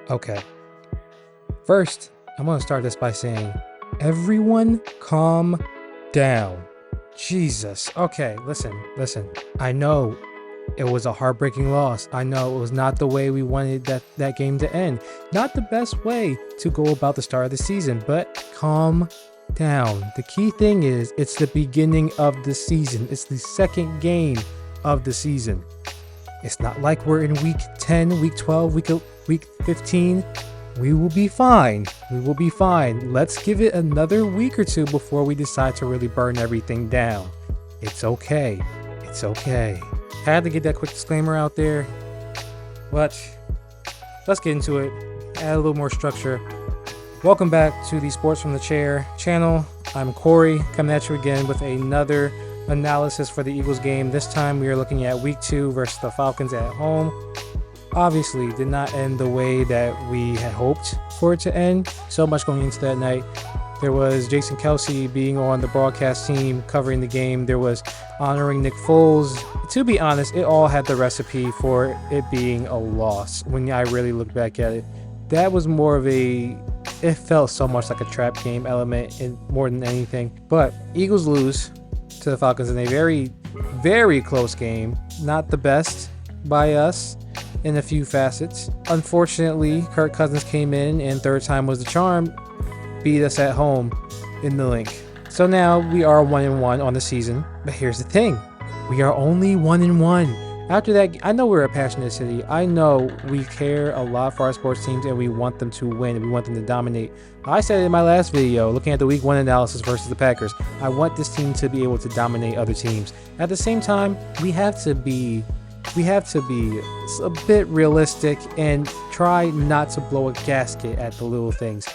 Okay. First, I'm going to start this by saying, everyone calm down. Jesus. Okay, listen. I know it was a heartbreaking loss. I know it was not the way we wanted that game to end. Not the best way to go about the start of the season, but calm down. The key thing is it's the beginning of the season. It's the second game of the season. It's not like we're in week 10, week 12, week 15. We will be fine. Let's give it another week or two before we decide to really burn everything down. It's okay. Had to get that quick disclaimer out there. But let's get into it. Add a little more structure. Welcome back to the Sports from the Chair channel. I'm Corey, coming at you again with another analysis for the Eagles game. This time we are looking at week 2 versus the Falcons at home. Obviously did not end the way that we had hoped for it to end. So much going into that night. There was Jason Kelsey being on the broadcast team covering the game. There was honoring Nick Foles. To be honest, it all had the recipe for it being a loss. When I really look back at it, that was more of it felt so much like a trap game element more than anything. But Eagles lose to the Falcons in a very, very close game. Not the best by us in a few facets. Unfortunately, Kirk Cousins came in and third time was the charm, beat us at home in the link. So now we are 1-1 on the season. But here's the thing. We are only 1-1. After that, I know we're a passionate city. I know we care a lot for our sports teams and we want them to win and we want them to dominate. I said in my last video, looking at the week 1 analysis versus the Packers, I want this team to be able to dominate other teams. At the same time, we have to be a bit realistic and try not to blow a gasket at the little things.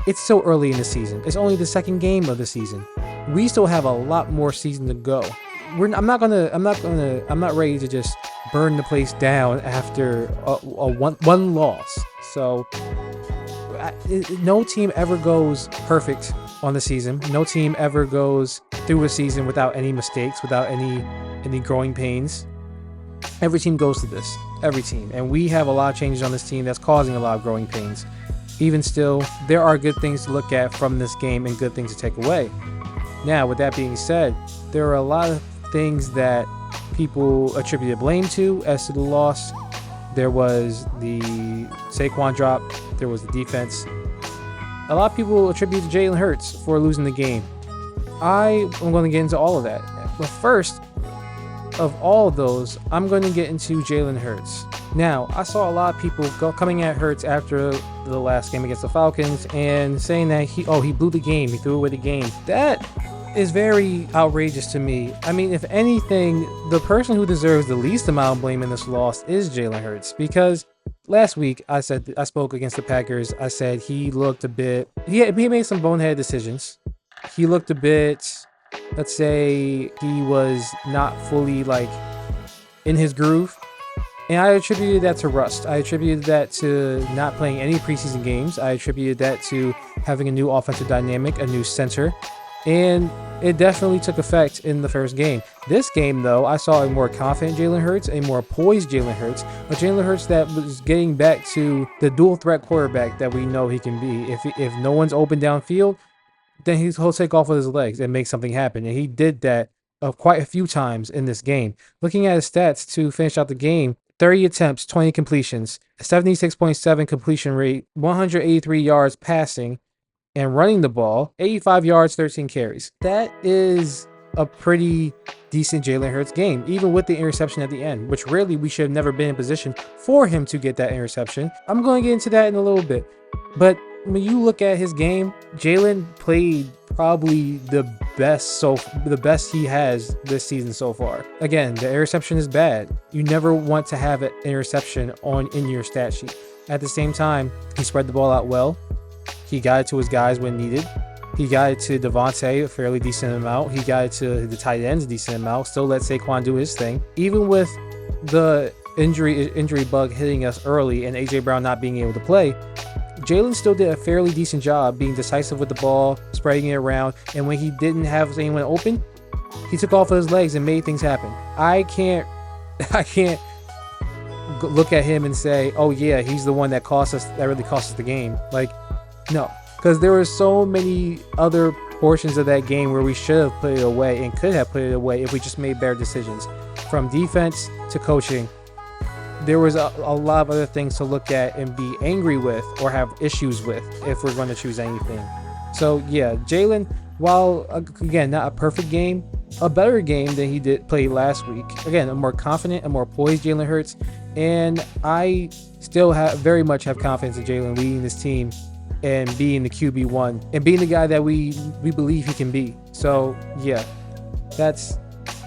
It's so early in the season. It's only the second game of the season. We still have a lot more season to go. I'm not ready to just burn the place down after a one loss. So no team ever goes perfect on the season. No team ever goes through a season without any mistakes, without any growing pains. Every team goes through this. Every team. And we have a lot of changes on this team that's causing a lot of growing pains. Even still, there are good things to look at from this game and good things to take away. Now, with that being said, there are a lot of things that people attributed blame to as to the loss. There was the Saquon drop. There was the defense. A lot of people attribute to Jalen Hurts for losing the game. I am going to get into all of that. But first of all of those, I'm going to get into Jalen Hurts. Now, I saw a lot of people coming at Hurts after the last game against the Falcons and saying that he blew the game, he threw away the game. That is very outrageous to me. I mean, if anything, the person who deserves the least amount of blame in this loss is Jalen Hurts, because last week I spoke against the Packers. I said he looked a bit, he made some boneheaded decisions. He looked a bit, let's say he was not fully in his groove. And I attributed that to rust. I attributed that to not playing any preseason games. I attributed that to having a new offensive dynamic, a new center. And it definitely took effect in the first game. This game, though, I saw a more confident Jalen Hurts, a more poised Jalen Hurts, a Jalen Hurts that was getting back to the dual threat quarterback that we know he can be. If no one's open downfield, then he'll take off with his legs and make something happen. And he did that quite a few times in this game. Looking at his stats to finish out the game, 30 attempts, 20 completions, 76.7 completion rate, 183 yards passing and running the ball, 85 yards, 13 carries. That is a pretty decent Jalen Hurts game, even with the interception at the end, which really we should have never been in position for him to get that interception. I'm going to get into that in a little bit. But when you look at his game, Jalen played probably the best he has this season so far. Again, the interception is bad. You never want to have an interception in your stat sheet. At the same time, he spread the ball out well. He got it to his guys when needed. He got it to Devontae a fairly decent amount. He got it to the tight ends a decent amount. Still let Saquon do his thing. Even with the injury bug hitting us early and A.J. Brown not being able to play, Jalen still did a fairly decent job being decisive with the ball, spreading it around, and when he didn't have anyone open, he took off of his legs and made things happen. I can't look at him and say, oh yeah, he's the one that really cost us the game. Like, no, because there were so many other portions of that game where we should have put it away and could have put it away if we just made better decisions. From defense to coaching, there was a lot of other things to look at and be angry with or have issues with if we're going to choose anything. So yeah, Jalen, while again not a perfect game, a better game than he did play last week. Again, a more confident, a more poised Jalen Hurts, and I still very much have confidence in Jalen leading this team and being the QB1 and being the guy that we believe he can be. So yeah, that's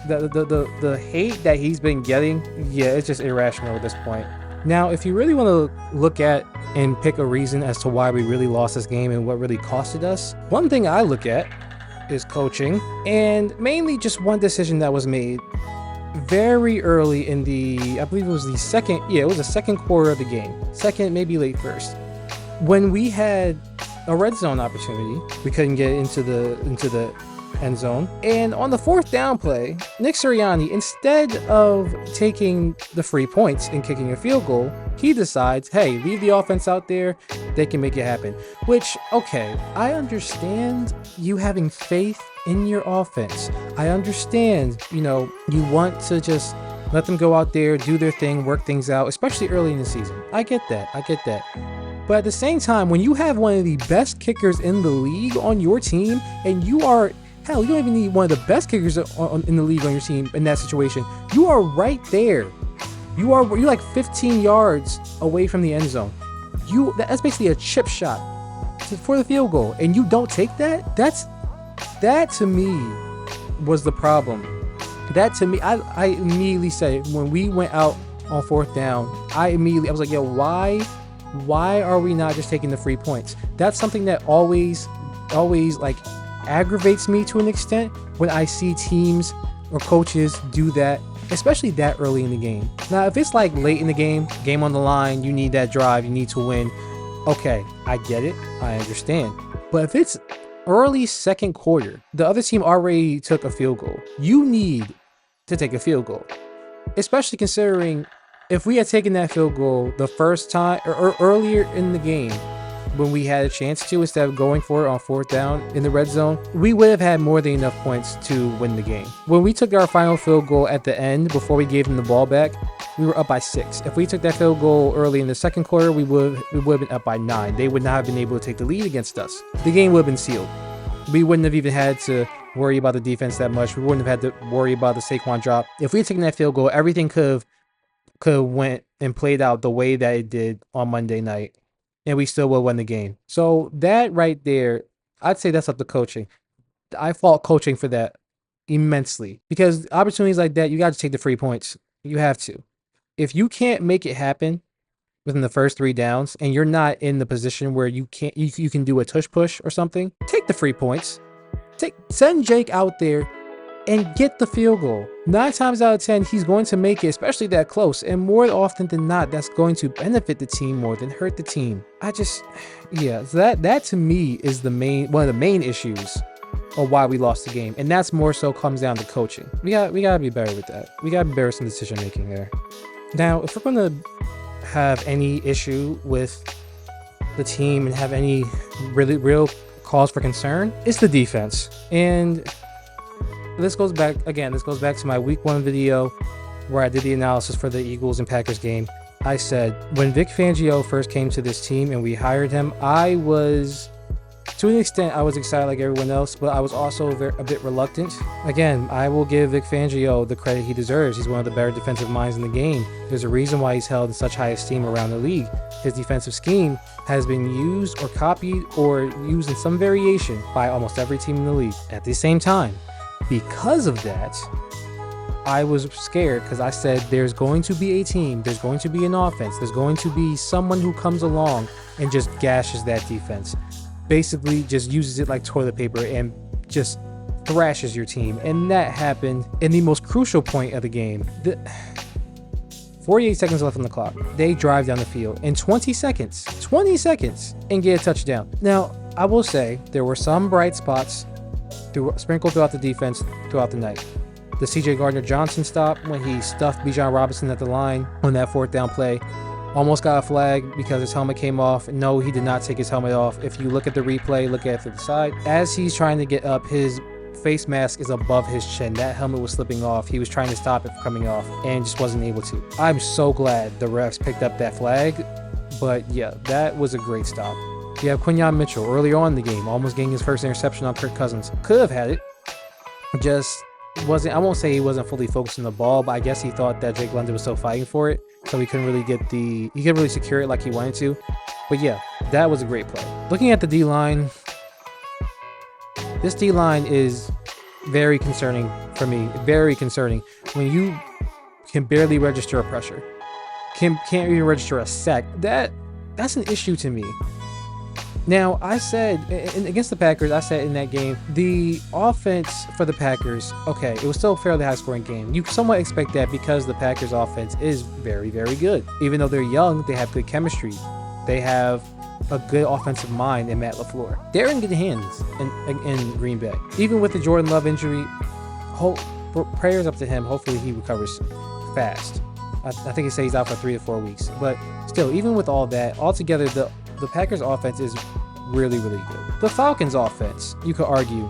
the hate that he's been getting. Yeah, it's just irrational at this point. Now, if you really want to look at and pick a reason as to why we really lost this game and what really costed us, one thing I look at is coaching, and mainly just one decision that was made very early in I believe it was the second quarter of the game, second, maybe late first, when we had a red zone opportunity. We couldn't get into the end zone, and on the 4th down play, Nick Sirianni, instead of taking the free points and kicking a field goal, he decides, hey, leave the offense out there, they can make it happen. Which, okay, I understand you having faith in your offense. I understand, you want to just let them go out there, do their thing, work things out, especially early in the season. I get that. But at the same time, when you have one of the best kickers in the league on your team, and you don't even need one of the best kickers in the league on your team in that situation. You are right there. You're like 15 yards away from the end zone. That's basically a chip shot for the field goal, and you don't take that. That to me was the problem. That to me, I immediately said when we went out on 4th down, I was like, yo, why are we not just taking the free points? That's something that always like aggravates me to an extent when I see teams or coaches do that, especially that early in the game. Now, if it's like late in the game on the line, you need that drive, you need to win. Okay, I get it, I understand. But if it's early second quarter, the other team already took a field goal, you need to take a field goal. Especially considering if we had taken that field goal the first time or earlier in the game, when we had a chance to, instead of going for it on 4th down in the red zone, we would have had more than enough points to win the game. When we took our final field goal at the end, before we gave them the ball back, we were up by 6. If we took that field goal early in the second quarter, we would have been up by 9. They would not have been able to take the lead against us. The game would have been sealed. We wouldn't have even had to worry about the defense that much. We wouldn't have had to worry about the Saquon drop. If we had taken that field goal, everything could have went and played out the way that it did on Monday night, and we still will win the game. So that right there, I'd say that's up to coaching. I fault coaching for that immensely, because opportunities like that, you got to take the free points. You have to. If you can't make it happen within the first 3 downs, and you're not in the position where you can do a tush push or something, take the free points. Send Jake out there and get the field goal. 9 times out of 10, he's going to make it, especially that close. And more often than not, that's going to benefit the team more than hurt the team. So that to me is one of the main issues of why we lost the game. And that's more so comes down to coaching. We gotta be better with that. We gotta be better with some decision making there. Now, if we're gonna have any issue with the team and have any really real cause for concern, it's the defense. And this goes back to my week 1 video where I did the analysis for the Eagles and Packers game. I said, when Vic Fangio first came to this team and we hired him, to an extent, I was excited like everyone else, but I was also a bit reluctant. Again, I will give Vic Fangio the credit he deserves. He's one of the better defensive minds in the game. There's a reason why he's held in such high esteem around the league. His defensive scheme has been used or copied or used in some variation by almost every team in the league. At the same time, because of that, I was scared, because I said there's going to be a team, there's going to be an offense, there's going to be someone who comes along and just gashes that defense. Basically just uses it like toilet paper and just thrashes your team. And that happened in the most crucial point of the game. 48 seconds left on the clock. They drive down the field in 20 seconds and get a touchdown. Now, I will say there were some bright spots sprinkled throughout the defense throughout the night. the CJ Gardner-Johnson stop when he stuffed Bijan Robinson at the line on that 4th down play. Almost got a flag because his helmet came off. No, he did not take his helmet off. If you look at the replay, look at it to the side. As he's trying to get up, his face mask is above his chin. That helmet was slipping off. He was trying to stop it from coming off and just wasn't able to. I'm so glad the refs picked up that flag. But yeah, that was a great stop. You have Quinyon Mitchell earlier on in the game, almost getting his first interception on Kirk Cousins. Could have had it. Just wasn't. I won't say he wasn't fully focused on the ball, but I guess he thought that Drake London was still fighting for it, so he couldn't really he couldn't really secure it like he wanted to. But yeah, that was a great play. Looking at the D-line, this D-line is very concerning for me. Very concerning when you can barely register a pressure, can't even register a sack. That's an issue to me. Now, I said, against the Packers, I said in that game, the offense for the Packers, okay, it was still a fairly high-scoring game. You somewhat expect that because the Packers' offense is very, very good. Even though they're young, they have good chemistry. They have a good offensive mind in Matt LaFleur. They're in good hands in Green Bay. Even with the Jordan Love injury, prayers up to him. Hopefully he recovers fast. I think he says he's out for 3 to 4 weeks. But still, even with all that, altogether, the Packers offense is really, really good. The Falcons offense, you could argue,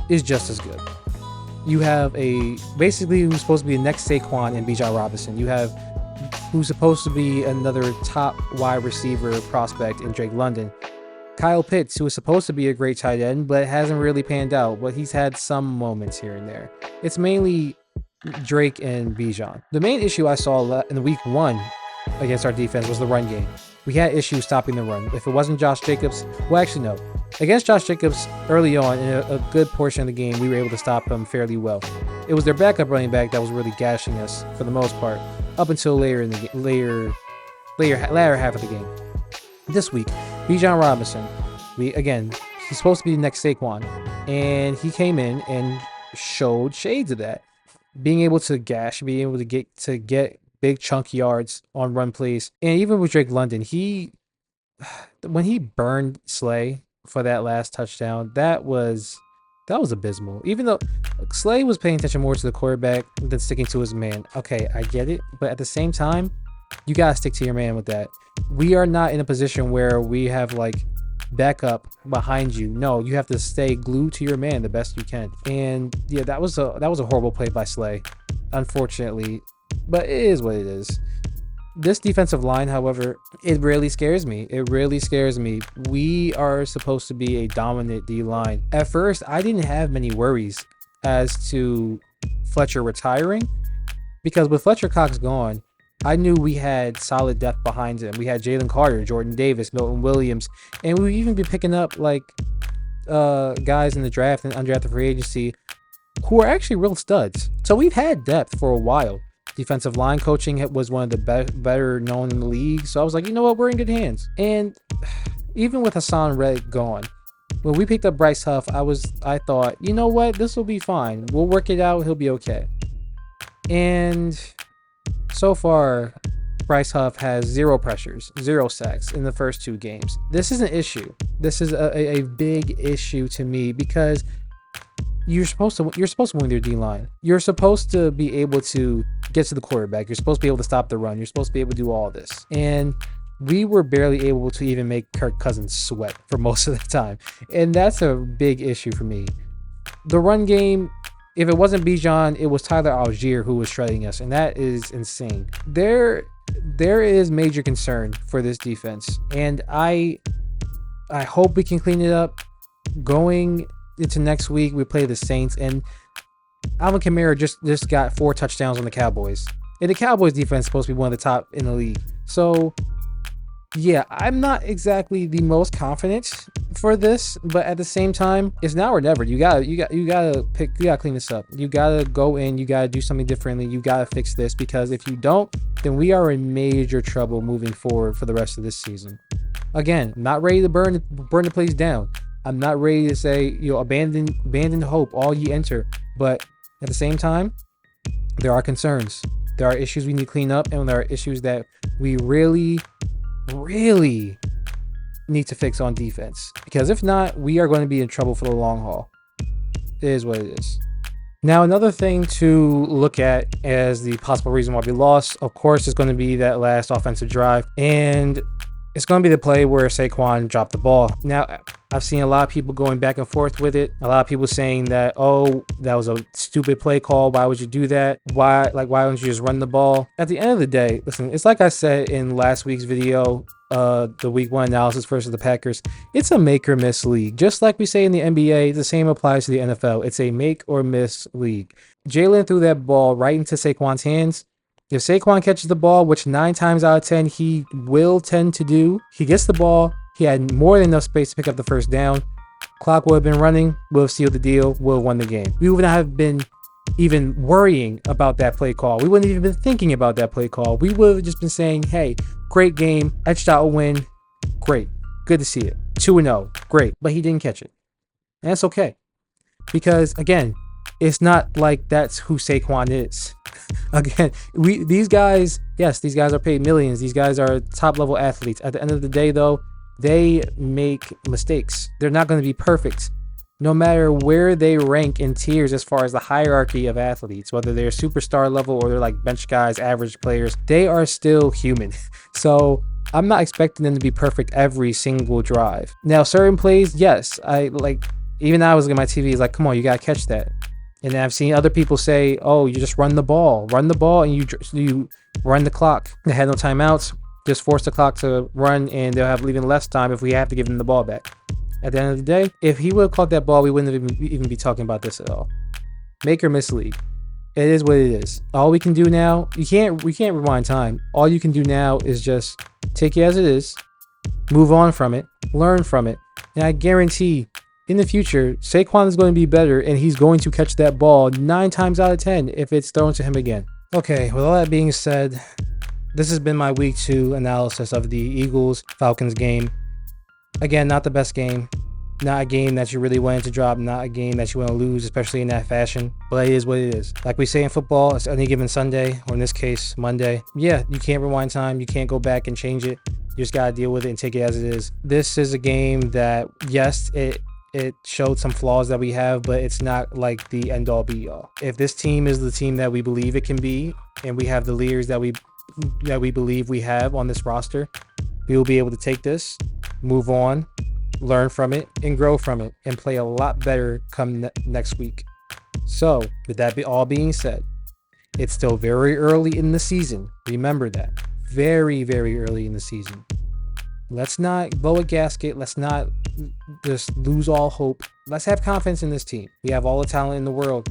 is just as good. You have basically who's supposed to be the next Saquon and Bijan Robinson. You have who's supposed to be another top wide receiver prospect in Drake London. Kyle Pitts, who is supposed to be a great tight end, but hasn't really panned out, but he's had some moments here and there. It's mainly Drake and Bijan. The main issue I saw in week 1 against our defense was the run game. We had issues stopping the run. If it wasn't Josh Jacobs, well, actually, no. Against Josh Jacobs early on, in a good portion of the game, we were able to stop him fairly well. It was their backup running back that was really gashing us for the most part, up until later in the latter half of the game. This week, Bijan Robinson, he's supposed to be the next Saquon, and he came in and showed shades of that. Being able to gash, being able to get big chunk yards on run plays. And even with Drake London, when he burned Slay for that last touchdown, that was abysmal. Even though Slay was paying attention more to the quarterback than sticking to his man. Okay, I get it. But at the same time, you got to stick to your man with that. We are not in a position where we have backup behind you. No, you have to stay glued to your man the best you can. And yeah, that was a horrible play by Slay, unfortunately. But it is what it is. This defensive line, however, it really scares me. It really scares me. We are supposed to be a dominant D-line. At first, I didn't have many worries as to Fletcher retiring, because with Fletcher Cox gone, I knew we had solid depth behind him. We had Jalen Carter, Jordan Davis, Milton Williams, and we would even be picking up guys in the draft and undrafted free agency who are actually real studs. So we've had depth for a while. Defensive line coaching was one of the better known in the league. So I was like, you know what? We're in good hands. And even with Hassan Red gone, when we picked up Bryce Huff, I thought, you know what? This will be fine. We'll work it out. He'll be okay. And so far, Bryce Huff has 0 pressures, 0 sacks in the first 2 games. This is an issue. This is a big issue to me, because you're supposed to win your D-line. You're supposed to be able to get to the quarterback. You're supposed to be able to stop the run. You're supposed to be able to do all this. And we were barely able to even make Kirk Cousins sweat for most of the time. And that's a big issue for me. The run game, if it wasn't Bijan, it was Tyler Algier who was shredding us. And that is insane. There is major concern for this defense. And I hope we can clean it up. Going into next week, we play the Saints, and Alvin Kamara just got 4 touchdowns on the Cowboys. And the Cowboys defense is supposed to be one of the top in the league. So yeah, I'm not exactly the most confident for this, but at the same time, it's now or never. You gotta clean this up. You gotta go in, you gotta do something differently, you gotta fix this, because if you don't, then we are in major trouble moving forward for the rest of this season. Again, I'm not ready to burn the place down. I'm not ready to say, abandon hope, all ye enter. But at the same time, there are concerns. There are issues we need to clean up, and there are issues that we really need to fix on defense. Because if not, we are going to be in trouble for the long haul. It is what it is. Now, another thing to look at as the possible reason why we lost, of course, is going to be that last offensive drive. And it's going to be the play where Saquon dropped the ball. Now, I've seen a lot of people going back and forth with it. A lot of people saying that, oh, that was a stupid play call. Why would you do that? Why don't you just run the ball? At the end of the day, listen, it's like I said in last week's video, the week 1 analysis versus the Packers. It's a make or miss league. Just like we say in the NBA, the same applies to the NFL. It's a make or miss league. Jalen threw that ball right into Saquon's hands. If Saquon catches the ball, which 9 times out of 10 he will tend to do, he gets the ball. He had more than enough space to pick up the first down. Clock would have been running. Would have sealed the deal. Would have won the game. We would not have been even worrying about that play call. We wouldn't even been thinking about that play call. We would have just been saying, hey, great game. Edged out a win. Great. Good to see it. 2-0. Great. But he didn't catch it. And that's okay. Because, again, it's not like that's who Saquon is. Again, these guys are paid millions. These guys are top level athletes. At the end of the day, though, they make mistakes. They're not going to be perfect. No matter where they rank in tiers as far as the hierarchy of athletes, whether they're superstar level or they're like bench guys, average players, they are still human. So I'm not expecting them to be perfect every single drive. Now, certain plays, yes, even I was looking at my TV, is like, come on, you got to catch that. And I've seen other people say, oh, you just run the ball, and you run the clock. They had no timeouts, just force the clock to run, and they'll have even less time if we have to give them the ball back. At the end of the day, if he would have caught that ball, we wouldn't even be talking about this at all. Make or miss league. It is what it is. All we can do now, we can't rewind time. All you can do now is just take it as it is, move on from it, learn from it, and I guarantee in the future, Saquon is going to be better, and he's going to catch that ball 9 times out of 10 if it's thrown to him again. Okay, with all that being said, this has been my week 2 analysis of the Eagles-Falcons game. Again, not the best game. Not a game that you really wanted to drop. Not a game that you want to lose, especially in that fashion. But it is what it is. Like we say in football, it's any given Sunday, or in this case, Monday. Yeah, you can't rewind time. You can't go back and change it. You just got to deal with it and take it as it is. This is a game that, yes, it showed some flaws that we have, but it's not like the end-all be-all. If this team is the team that we believe it can be, and we have the leaders that we believe we have on this roster, we will be able to take this, move on, learn from it, and grow from it, and play a lot better come next week. So, with that all being said, it's still very early in the season. Remember that. Very, very early in the season. Let's not blow a gasket. Let's not just lose all hope. Let's have confidence in this team. We have all the talent in the world.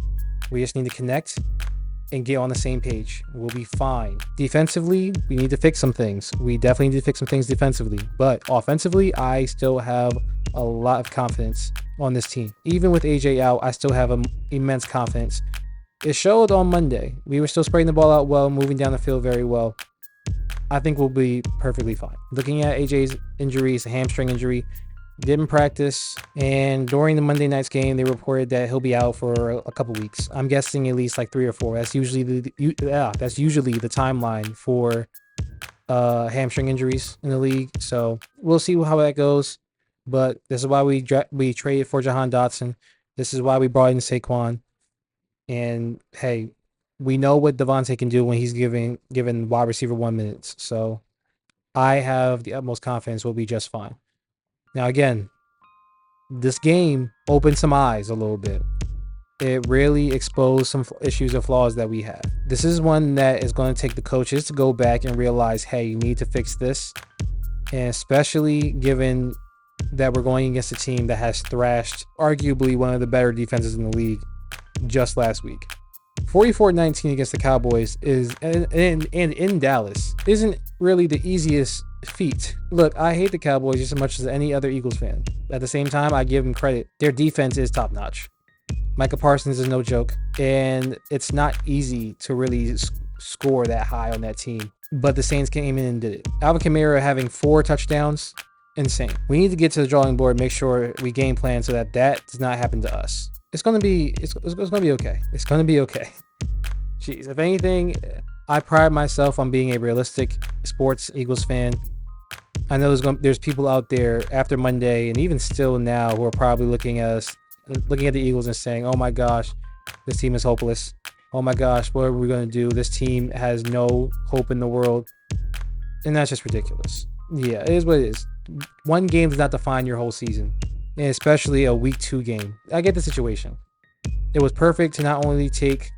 We just need to connect and get on the same page. We'll be fine. Defensively, we need to fix some things. We definitely need to fix some things defensively. But offensively, I still have a lot of confidence on this team. Even with AJ out, I still have immense confidence. It showed on Monday. We were still spreading the ball out well, moving down the field very well. I think we'll be perfectly fine. Looking at AJ's injuries, a hamstring injury, didn't practice, and during the Monday night's game, they reported that he'll be out for a couple weeks. I'm guessing at least like 3 or 4. That's usually the timeline for hamstring injuries in the league. So we'll see how that goes. But this is why we traded for Jahan Dotson. This is why we brought in Saquon. And hey, we know what Devontae can do when he's given wide receiver 1 minutes. So I have the utmost confidence we'll be just fine. Now, again, this game opened some eyes a little bit. It really exposed some issues and flaws that we have. This is one that is going to take the coaches to go back and realize, hey, you need to fix this. And especially given that we're going against a team that has thrashed arguably one of the better defenses in the league just last week. 44-19 against the Cowboys and in Dallas isn't really the easiest feat. Look, I hate the Cowboys just as much as any other Eagles fan. At the same time, I give them credit. Their defense is top notch. Micah Parsons is no joke, and it's not easy to really score that high on that team. But the Saints came in and did it. Alvin Kamara having 4 touchdowns, insane. We need to get to the drawing board, make sure we game plan so that does not happen to us. It's gonna be okay. It's gonna be okay. Jeez, if anything, I pride myself on being a realistic sports Eagles fan. I know there's people out there after Monday and even still now who are probably looking at the Eagles and saying, "Oh my gosh, This team is hopeless. Oh my gosh, what are we going to do? This team has no hope in the world. And that's just ridiculous. Yeah, it is what it is. One game does not define your whole season, and especially a week 2 game. I get the situation. It was perfect to not only take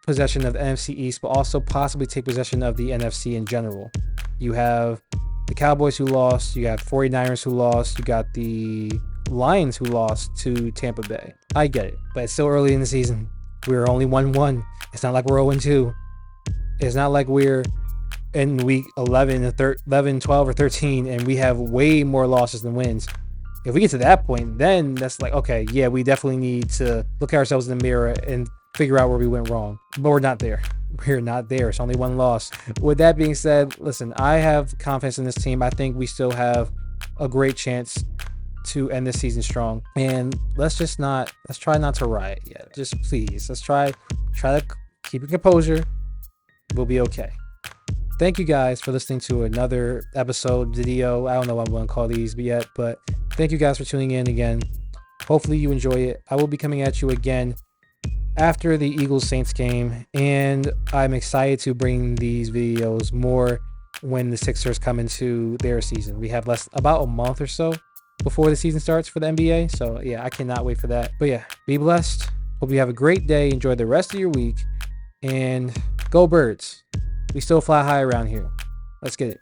possession of the NFC East, but also possibly take possession of the NFC in general. You have the Cowboys who lost, you got 49ers who lost, you got the Lions who lost to Tampa Bay. I get it, but it's still early in the season. We're only 1-1. It's not like we're 0-2. It's not like we're in week 11, 12, or 13, and we have way more losses than wins. If we get to that point, then that's like, okay, yeah, we definitely need to look at ourselves in the mirror and figure out where we went wrong. But we're not there. We're not there. It's only one loss. With that being said, listen, I have confidence in this team. I think we still have a great chance to end this season strong. And let's try not to riot yet. Just please, let's try to keep your composure. We'll be okay. Thank you guys for listening to another episode, video. I don't know what I'm going to call these yet, but thank you guys for tuning in again. Hopefully you enjoy it. I will be coming at you again after the Eagles-Saints game, and I'm excited to bring these videos more when the Sixers come into their season. We have about a month or so before the season starts for the NBA, so yeah, I cannot wait for that. But yeah, be blessed. Hope you have a great day. Enjoy the rest of your week, and go Birds. We still fly high around here. Let's get it.